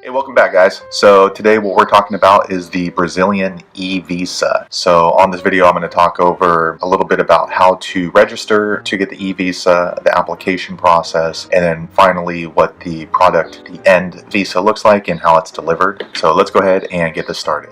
Hey, welcome back, guys. So today what we're talking about is the Brazilian e-visa. So on this video I'm going to talk over a little bit about how to register to get the e-visa, the application process, and then finally what the product, the end visa looks like and how it's delivered. So let's go ahead and get this started.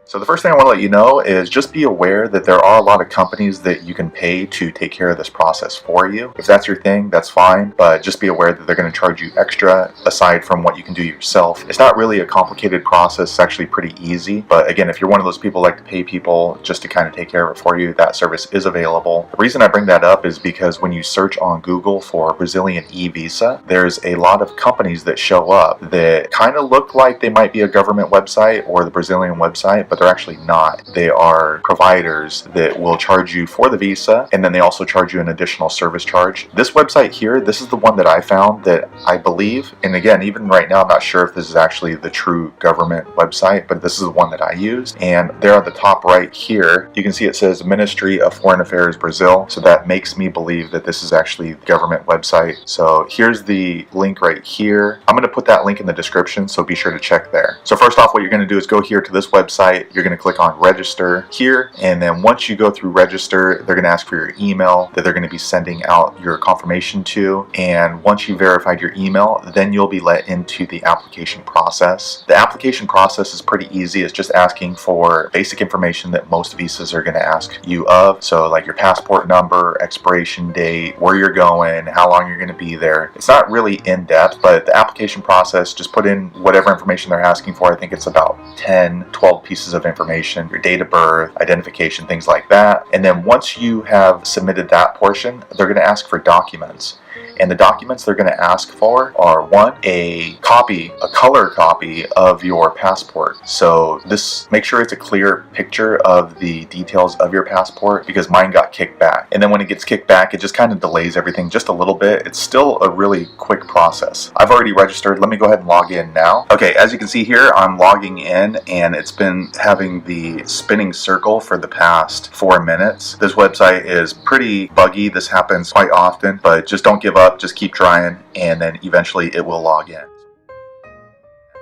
So the first thing I want to let you know is just be aware that there are a lot of companies that you can pay to take care of this process for you. If that's your thing, that's fine, but just be aware that they're going to charge you extra aside from what you can do yourself. It's not really a complicated process, it's actually pretty easy, but again, if you're one of those people who like to pay people just to kind of take care of it for you, that service is available. The reason I bring that up is because when you search on Google for Brazilian e-visa, there's a lot of companies that show up that kind of look like they might be a government website or the Brazilian website, but they're actually not. They are providers that will charge you for the visa, and then they also charge you an additional service charge. This website here, this is the one that I found that I believe, and again, even right now I'm not sure if this is actually the true government website, but this is the one that I used. And there at the top right here, you can see it says Ministry of Foreign Affairs Brazil, so that makes me believe that this is actually the government website. So here's the link right here. I'm going to put that link in the description, so be sure to check there. So first off, what you're going to do is go here to this website. You're going to click on register here, and then once you go through register, they're going to ask for your email that they're going to be sending out your confirmation to, and once you verified your email, then you'll be let into the application process. The application process is pretty easy. It's just asking for basic information that most visas are going to ask you of, so like your passport number, expiration date, where you're going, how long you're going to be there. It's not really in depth, but the application process, just put in whatever information they're asking for. I think it's about 10-12 pieces of information, your date of birth, identification, things like that. And then once you have submitted that portion, they're going to ask for documents. And the documents they're going to ask for are, one, a color copy of your passport. So this, make sure it's a clear picture of the details of your passport, because mine got kicked back. And then when it gets kicked back, it just kind of delays everything just a little bit. It's still a really quick process. I've already registered. Let me go ahead and log in now. Okay, as you can see here, I'm logging in, and it's been having the spinning circle for the past 4 minutes. This website is pretty buggy. This happens quite often, but just don't give up. Just keep trying, and then eventually it will log in.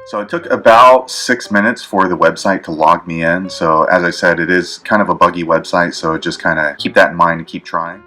So it took about 6 minutes for the website to log me in. So as I said, it is kind of a buggy website, so just kind of keep that in mind and keep trying.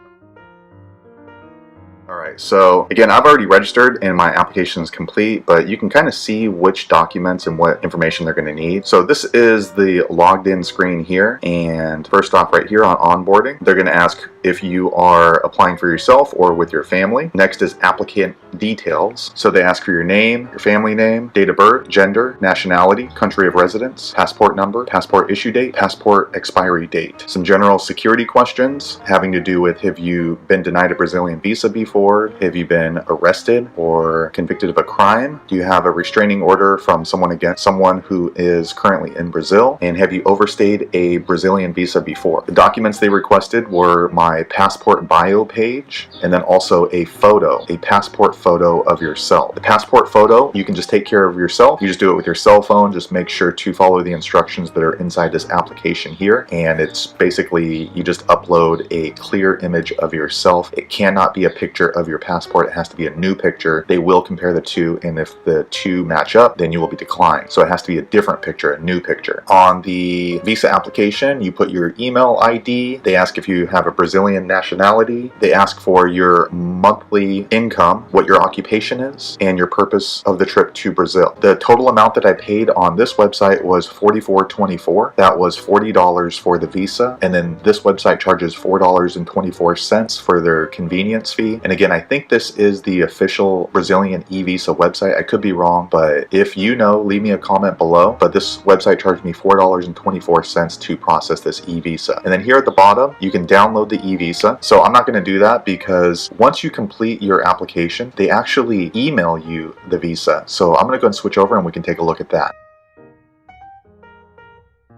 Alright, so again, I've already registered and my application is complete, but you can kind of see which documents and what information they're going to need. So this is the logged in screen here, and first off right here on onboarding, they're going to ask if you are applying for yourself or with your family. Next is applicant details. So they ask for your name, your family name, date of birth, gender, nationality, country of residence, passport number, passport issue date, passport expiry date. Some general security questions having to do with, have you been denied a Brazilian visa before? Have you been arrested or convicted of a crime? Do you have a restraining order from someone against someone who is currently in Brazil? And have you overstayed a Brazilian visa before? The documents they requested were my passport bio page, and then also a photo, a passport photo of yourself. The passport photo, you can just take care of yourself. You just do it with your cell phone. Just make sure to follow the instructions that are inside this application here. And it's basically, you just upload a clear image of yourself. It cannot be a picture of your passport. It has to be a new picture. They will compare the two, and if the two match up, then you will be declined. So it has to be a different picture, a new picture. On the visa application, you put your email ID. They ask if you have a Brazilian nationality. They ask for your monthly income, what your occupation is, and your purpose of the trip to Brazil. The total amount that I paid on this website was $44.24. That was $40 for the visa, and then this website charges $4.24 for their convenience fee. And again, I think this is the official Brazilian e-visa website. I could be wrong, but if you know, leave me a comment below. But this website charged me $4.24 to process this e-visa. And then here at the bottom, you can download the e-visa. So I'm not going to do that, because once you complete your application, they actually email you the visa. So I'm going to go and switch over and we can take a look at that.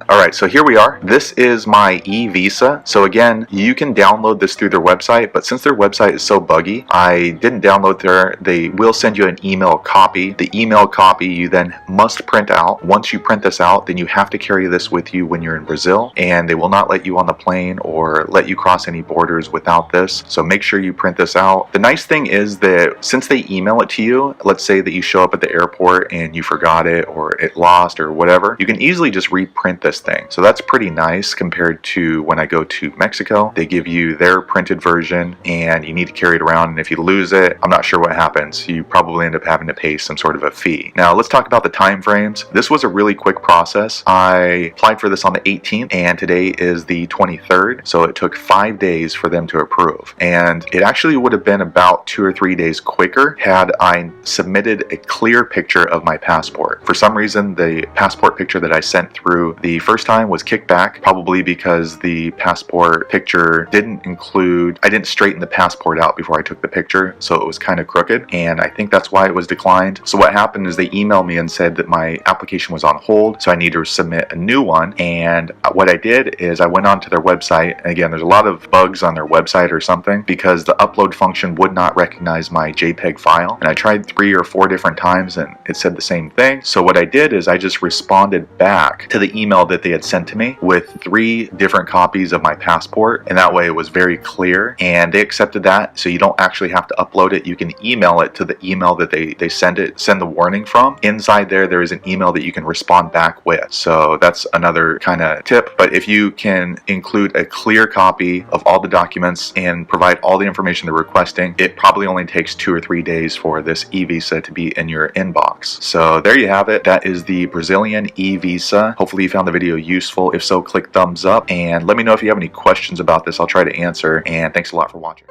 Alright, so here we are. This is my e-visa. So again, you can download this through their website, but since their website is so buggy, I didn't download there. They will send you an email copy. The email copy you then must print out. Once you print this out, then you have to carry this with you when you're in Brazil, and they will not let you on the plane or let you cross any borders without this. So make sure you print this out. The nice thing is that since they email it to you, let's say that you show up at the airport and you forgot it or it lost or whatever, you can easily just reprint this thing. So that's pretty nice compared to when I go to Mexico. They give you their printed version and you need to carry it around, and if you lose it, I'm not sure what happens. You probably end up having to pay some sort of a fee. Now let's talk about the time frames. This was a really quick process. I applied for this on the 18th and today is the 23rd, so it took 5 days for them to approve, and it actually would have been about 2 or 3 days quicker had I submitted a clear picture of my passport. For some reason, the passport picture that I sent through the first time was kicked back, probably because the passport picture didn't include, I didn't straighten the passport out before I took the picture, so it was kind of crooked, and I think that's why it was declined. So what happened is they emailed me and said that my application was on hold, so I need to submit a new one. And what I did is I went onto their website, and again, there's a lot of bugs on their website or something, because the upload function would not recognize my JPEG file, and I tried 3 or 4 different times and it said the same thing. So what I did is I just responded back to the email that they had sent to me with 3 different copies of my passport, and that way it was very clear, and they accepted that. So you don't actually have to upload it. You can email it to the email that they send the warning from. Inside there is an email that you can respond back with. So that's another kind of tip. But if you can include a clear copy of all the documents and provide all the information they're requesting, it probably only takes 2 or 3 days for this e-visa to be in your inbox. So there you have it. That is the Brazilian e-visa. Hopefully you found the video useful. If so, click thumbs up and let me know if you have any questions about this. I'll try to answer, and thanks a lot for watching.